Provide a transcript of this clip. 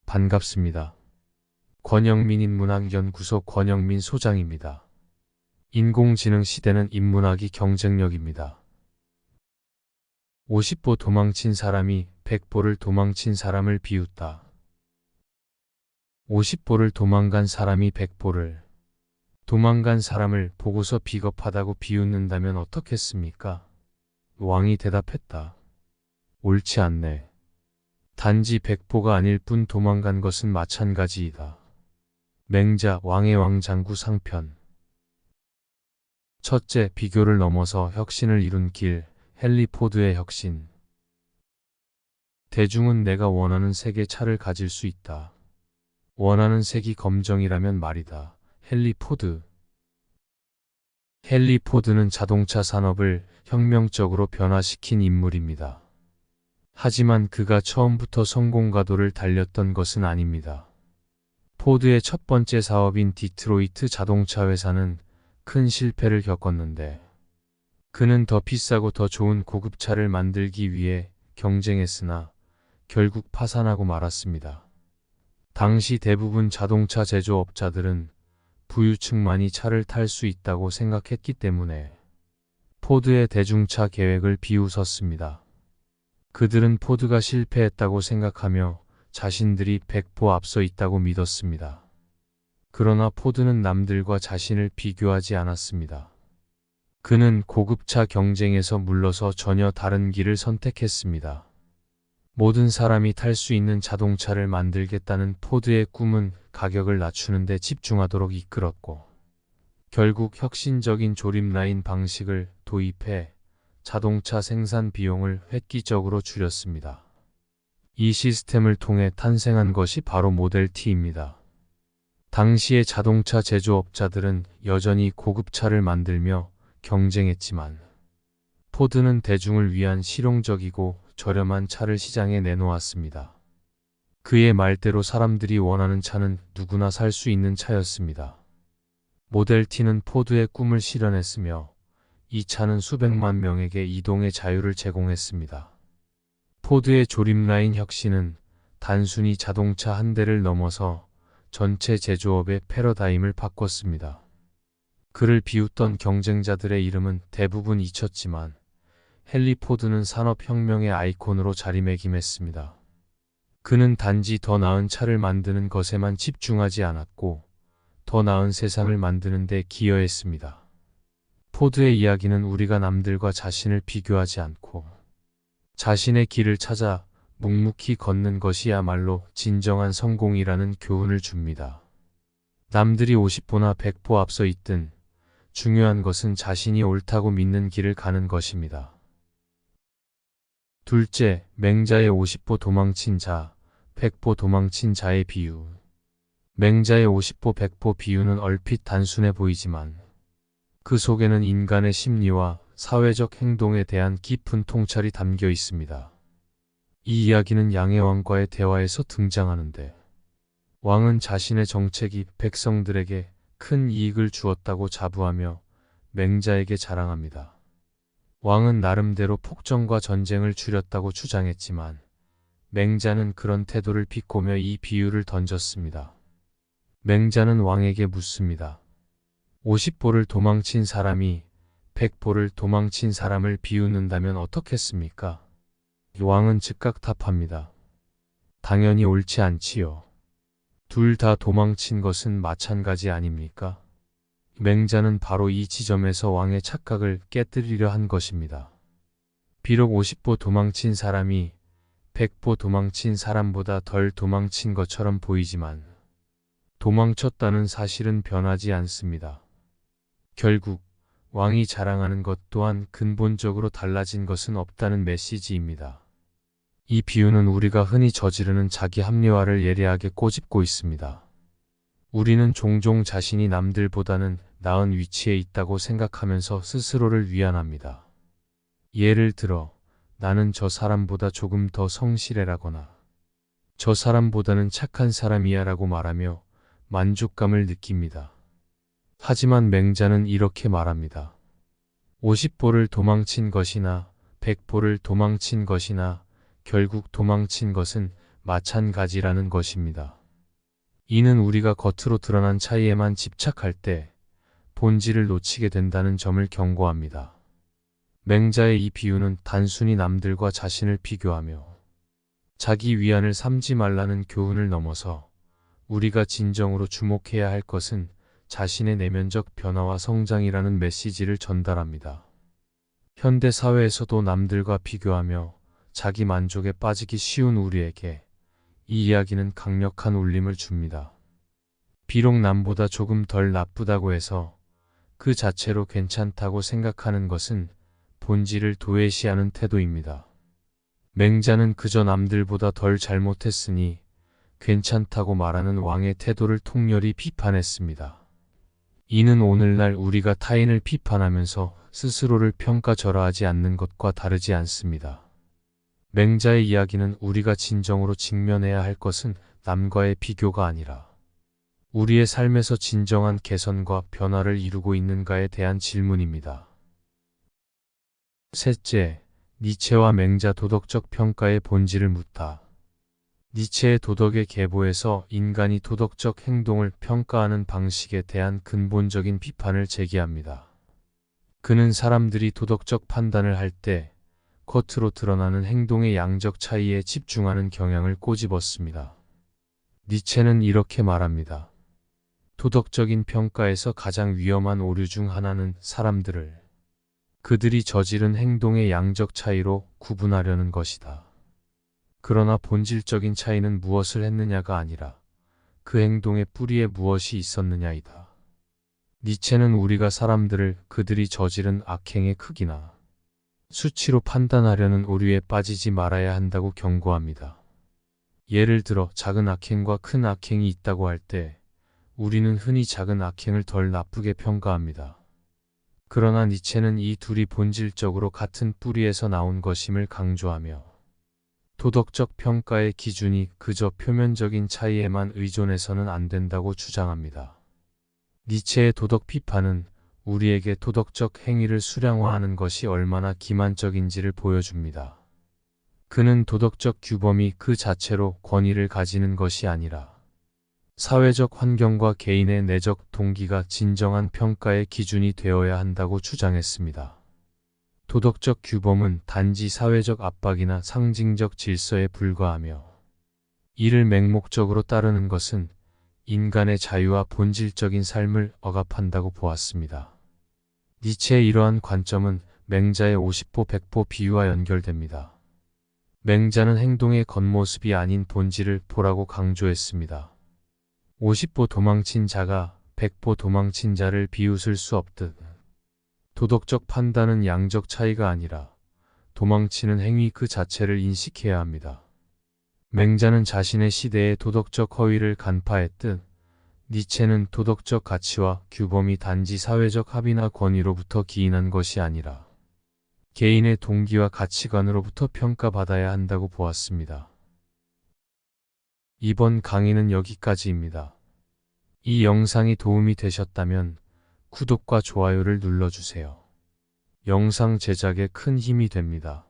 반갑습니다. 권영민 인문학연구소 권영민 소장입니다. 인공지능 시대는 인문학이 경쟁력입니다. 50보 도망친 사람이 100보를 도망친 사람을 비웃다. 50보를 도망간 사람이 100보를 도망간 사람을 보고서 비겁하다고 비웃는다면 어떻겠습니까? 왕이 대답했다. 옳지 않네. 단지 100보가 아닐 뿐 도망간 것은 마찬가지이다. 맹자 왕의 왕장구 상편. 첫째, 비교를 넘어서 혁신을 이룬 길, 헨리 포드의 혁신. 대중은 내가 원하는 색의 차를 가질 수 있다. 원하는 색이 검정이라면 말이다. 헨리 포드. 헨리 포드는 자동차 산업을 혁명적으로 변화시킨 인물입니다. 하지만 그가 처음부터 성공가도를 달렸던 것은 아닙니다. 포드의 첫 번째 사업인 디트로이트 자동차 회사는 큰 실패를 겪었는데 그는 더 비싸고 더 좋은 고급차를 만들기 위해 경쟁했으나 결국 파산하고 말았습니다. 당시 대부분 자동차 제조업자들은 부유층만이 차를 탈 수 있다고 생각했기 때문에 포드의 대중차 계획을 비웃었습니다. 그들은 포드가 실패했다고 생각하며 자신들이 100보 앞서 있다고 믿었습니다. 그러나 포드는 남들과 자신을 비교하지 않았습니다. 그는 고급차 경쟁에서 물러서 전혀 다른 길을 선택했습니다. 모든 사람이 탈 수 있는 자동차를 만들겠다는 포드의 꿈은 가격을 낮추는 데 집중하도록 이끌었고, 결국 혁신적인 조립라인 방식을 도입해 자동차 생산 비용을 획기적으로 줄였습니다. 이 시스템을 통해 탄생한 것이 바로 모델 T입니다. 당시의 자동차 제조업자들은 여전히 고급차를 만들며 경쟁했지만 포드는 대중을 위한 실용적이고 저렴한 차를 시장에 내놓았습니다. 그의 말대로 사람들이 원하는 차는 누구나 살 수 있는 차였습니다. 모델 T는 포드의 꿈을 실현했으며 이 차는 수백만 명에게 이동의 자유를 제공했습니다. 포드의 조립라인 혁신은 단순히 자동차 한 대를 넘어서 전체 제조업의 패러다임을 바꿨습니다. 그를 비웃던 경쟁자들의 이름은 대부분 잊혔지만 헨리 포드는 산업혁명의 아이콘으로 자리매김했습니다. 그는 단지 더 나은 차를 만드는 것에만 집중하지 않았고 더 나은 세상을 만드는 데 기여했습니다. 포드의 이야기는 우리가 남들과 자신을 비교하지 않고 자신의 길을 찾아 묵묵히 걷는 것이야말로 진정한 성공이라는 교훈을 줍니다. 남들이 50보나 100보 앞서 있든 중요한 것은 자신이 옳다고 믿는 길을 가는 것입니다. 둘째, 맹자의 50보 도망친 자, 100보 도망친 자의 비유. 맹자의 50보 100보 비유는 얼핏 단순해 보이지만 그 속에는 인간의 심리와 사회적 행동에 대한 깊은 통찰이 담겨 있습니다. 이 이야기는 양의 왕과의 대화에서 등장하는데 왕은 자신의 정책이 백성들에게 큰 이익을 주었다고 자부하며 맹자에게 자랑합니다. 왕은 나름대로 폭정과 전쟁을 줄였다고 주장했지만 맹자는 그런 태도를 비꼬며 이 비유를 던졌습니다. 맹자는 왕에게 묻습니다. 50보를 도망친 사람이 100보를 도망친 사람을 비웃는다면 어떻겠습니까? 왕은 즉각 답합니다. 당연히 옳지 않지요. 둘 다 도망친 것은 마찬가지 아닙니까? 맹자는 바로 이 지점에서 왕의 착각을 깨뜨리려 한 것입니다. 비록 50보 도망친 사람이 100보 도망친 사람보다 덜 도망친 것처럼 보이지만 도망쳤다는 사실은 변하지 않습니다. 결국 왕이 자랑하는 것 또한 근본적으로 달라진 것은 없다는 메시지입니다. 이 비유는 우리가 흔히 저지르는 자기 합리화를 예리하게 꼬집고 있습니다. 우리는 종종 자신이 남들보다는 나은 위치에 있다고 생각하면서 스스로를 위안합니다. 예를 들어, 나는 저 사람보다 조금 더 성실해라거나 저 사람보다는 착한 사람이야 라고 말하며 만족감을 느낍니다. 하지만 맹자는 이렇게 말합니다. 50보를 도망친 것이나 100보를 도망친 것이나 결국 도망친 것은 마찬가지라는 것입니다. 이는 우리가 겉으로 드러난 차이에만 집착할 때 본질을 놓치게 된다는 점을 경고합니다. 맹자의 이 비유는 단순히 남들과 자신을 비교하며 자기 위안을 삼지 말라는 교훈을 넘어서 우리가 진정으로 주목해야 할 것은 자신의 내면적 변화와 성장이라는 메시지를 전달합니다. 현대 사회에서도 남들과 비교하며 자기 만족에 빠지기 쉬운 우리에게 이 이야기는 강력한 울림을 줍니다. 비록 남보다 조금 덜 나쁘다고 해서 그 자체로 괜찮다고 생각하는 것은 본질을 도외시하는 태도입니다. 맹자는 그저 남들보다 덜 잘못했으니 괜찮다고 말하는 왕의 태도를 통렬히 비판했습니다. 이는 오늘날 우리가 타인을 비판하면서 스스로를 평가절하하지 않는 것과 다르지 않습니다. 맹자의 이야기는 우리가 진정으로 직면해야 할 것은 남과의 비교가 아니라 우리의 삶에서 진정한 개선과 변화를 이루고 있는가에 대한 질문입니다. 셋째, 니체와 맹자 도덕적 평가의 본질을 묻다. 니체의 도덕의 계보에서 인간이 도덕적 행동을 평가하는 방식에 대한 근본적인 비판을 제기합니다. 그는 사람들이 도덕적 판단을 할 때 겉으로 드러나는 행동의 양적 차이에 집중하는 경향을 꼬집었습니다. 니체는 이렇게 말합니다. 도덕적인 평가에서 가장 위험한 오류 중 하나는 사람들을 그들이 저지른 행동의 양적 차이로 구분하려는 것이다. 그러나 본질적인 차이는 무엇을 했느냐가 아니라 그 행동의 뿌리에 무엇이 있었느냐이다. 니체는 우리가 사람들을 그들이 저지른 악행의 크기나 수치로 판단하려는 오류에 빠지지 말아야 한다고 경고합니다. 예를 들어 작은 악행과 큰 악행이 있다고 할 때 우리는 흔히 작은 악행을 덜 나쁘게 평가합니다. 그러나 니체는 이 둘이 본질적으로 같은 뿌리에서 나온 것임을 강조하며 도덕적 평가의 기준이 그저 표면적인 차이에만 의존해서는 안 된다고 주장합니다. 니체의 도덕 비판은 우리에게 도덕적 행위를 수량화하는 것이 얼마나 기만적인지를 보여줍니다. 그는 도덕적 규범이 그 자체로 권위를 가지는 것이 아니라 사회적 환경과 개인의 내적 동기가 진정한 평가의 기준이 되어야 한다고 주장했습니다. 도덕적 규범은 단지 사회적 압박이나 상징적 질서에 불과하며 이를 맹목적으로 따르는 것은 인간의 자유와 본질적인 삶을 억압한다고 보았습니다. 니체의 이러한 관점은 맹자의 50보 100보 비유와 연결됩니다. 맹자는 행동의 겉모습이 아닌 본질을 보라고 강조했습니다. 50보 도망친 자가 100보 도망친 자를 비웃을 수 없듯 도덕적 판단은 양적 차이가 아니라 도망치는 행위 그 자체를 인식해야 합니다. 맹자는 자신의 시대의 도덕적 허위를 간파했듯 니체는 도덕적 가치와 규범이 단지 사회적 합의나 권위로부터 기인한 것이 아니라 개인의 동기와 가치관으로부터 평가받아야 한다고 보았습니다. 이번 강의는 여기까지입니다. 이 영상이 도움이 되셨다면 구독과 좋아요를 눌러주세요. 영상 제작에 큰 힘이 됩니다.